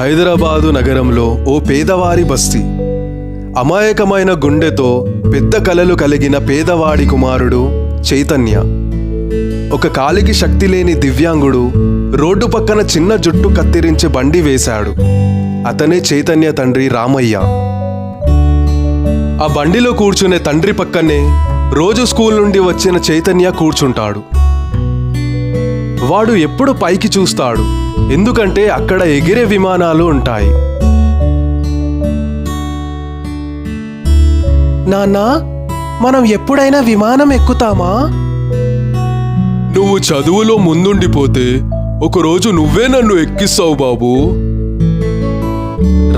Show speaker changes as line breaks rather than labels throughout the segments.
హైదరాబాదు నగరంలో ఓ పేదవారి బస్తీ. అమాయకమైన గుండెతో పెద్ద కలలు కలిగిన పేదవాడి కుమారుడు చైతన్య. ఒక కాలికి శక్తి లేని దివ్యాంగుడు రోడ్డు పక్కన చిన్న జుట్టు కత్తిరించే బండి వేశాడు. అతనే చైతన్య తండ్రి రామయ్య. ఆ బండిలో కూర్చునే తండ్రి పక్కనే రోజు స్కూల్ నుండి వచ్చిన చైతన్య కూర్చుంటాడు. వాడు ఎప్పుడు పైకి చూస్తాడు, ఎందుకంటే అక్కడ ఎగిరే విమానాలు ఉంటాయి.
నాన్నా, మనం ఎప్పుడైనా విమానం ఎక్కుతామా?
నువ్వు చదువులో ముందుండిపోతే ఒకరోజు నువ్వే నన్ను ఎక్కిస్తావు బాబు.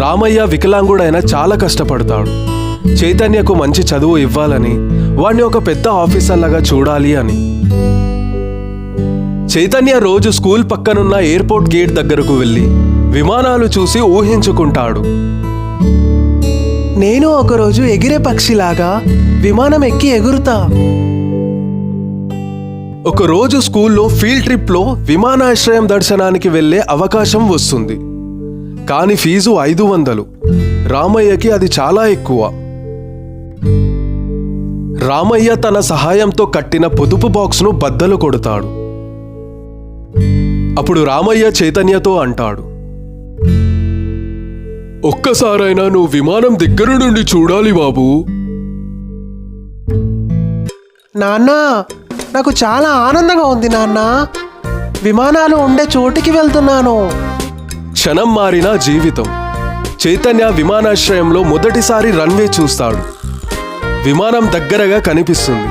రామయ్య వికలాంగుడైన చాలా కష్టపడతాడు. చైతన్యకు మంచి చదువు ఇవ్వాలని, వాణ్ణి ఒక పెద్ద ఆఫీసర్లాగా చూడాలి అని. చైతన్య రోజు స్కూల్ పక్కనున్న ఎయిర్పోర్ట్ గేట్ దగ్గరకు వెళ్ళి విమానాలు చూసి ఊహించుకుంటాడు.
నేను ఒకరోజు ఎగిరే పక్షిలాగా విమానం ఎక్కి ఎగురుతా.
ఒకరోజు స్కూల్లో ఫీల్డ్ ట్రిప్లో విమానాశ్రయం దర్శనానికి వెళ్ళే అవకాశం వస్తుంది. కానీ ఫీజు 500. రామయ్యకి అది చాలా ఎక్కువ. రామయ్య తన సహాయంతో కట్టిన పొదుపు బాక్స్ను బద్దలు కొడతాడు. అప్పుడు రామయ్య చైతన్యతో అంటాడు, ఒక్కసారైనా నువ్వు విమానం దగ్గర నుండి చూడాలి బాబు.
నాన్నా, నాకు చాలా ఆనందంగా ఉంది నాన్నా. విమానాలు ఉండే చోటికి వెళ్తున్నాను.
క్షణం మారిన జీవితం. చైతన్య విమానాశ్రయంలో మొదటిసారి రన్వే చూస్తాడు. విమానం దగ్గరగా కనిపిస్తుంది.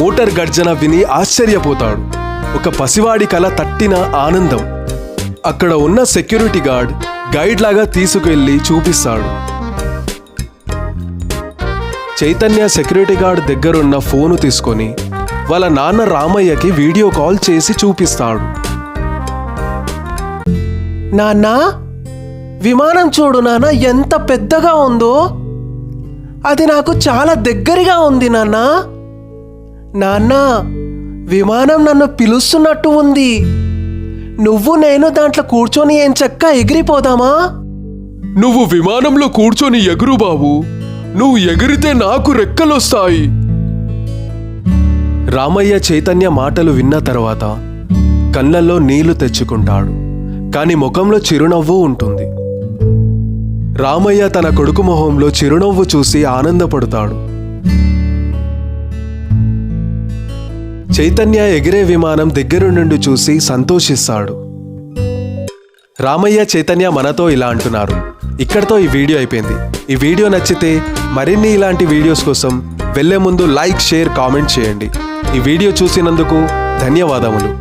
మోటార్ గర్జన విని ఆశ్చర్యపోతాడు. ఒక పసివాడి కల తట్టిన ఆనందం. అక్కడ ఉన్న సెక్యూరిటీ గార్డ్ గైడ్ లాగా తీసుకెళ్లి చూపిస్తాడు. చైతన్య సెక్యూరిటీ గార్డ్ దగ్గరున్న ఫోను తీసుకొని వాళ్ళ నాన్న రామయ్యకి వీడియో కాల్ చేసి చూపిస్తాడు.
నాన్నా, విమానం చూడు నాన్న, ఎంత పెద్దగా ఉందో. అది నాకు చాలా దగ్గరగా ఉంది నాన్నా. నాన్నా, విమానం నన్ను పిలుస్తున్నట్టు ఉంది. నువ్వు నేను దాంట్లో కూర్చొని చక్కా ఎగిరిపోదామా?
నువ్వు విమానంలో కూర్చొని ఎగురు బాబు. నువ్వు ఎగిరితే నాకు రెక్కలొస్తాయి. రామయ్య చైతన్య మాటలు విన్న తర్వాత కళ్ళల్లో నీళ్లు తెచ్చుకుంటాడు. కాని ముఖంలో చిరునవ్వు ఉంటుంది. రామయ్య తన కొడుకు మొహంలో చిరునవ్వు చూసి ఆనందపడతాడు. చైతన్య ఎగిరే విమానం దగ్గర నుండి చూసి సంతోషిస్తాడు. రామయ్య చైతన్య మనతో ఇలా అంటున్నారు. ఇక్కడితో ఈ వీడియో అయిపోయింది. ఈ వీడియో నచ్చితే మరిన్ని ఇలాంటి వీడియోస్ కోసం వెళ్ళే ముందు లైక్, షేర్, కామెంట్ చేయండి. ఈ వీడియో చూసినందుకు ధన్యవాదములు.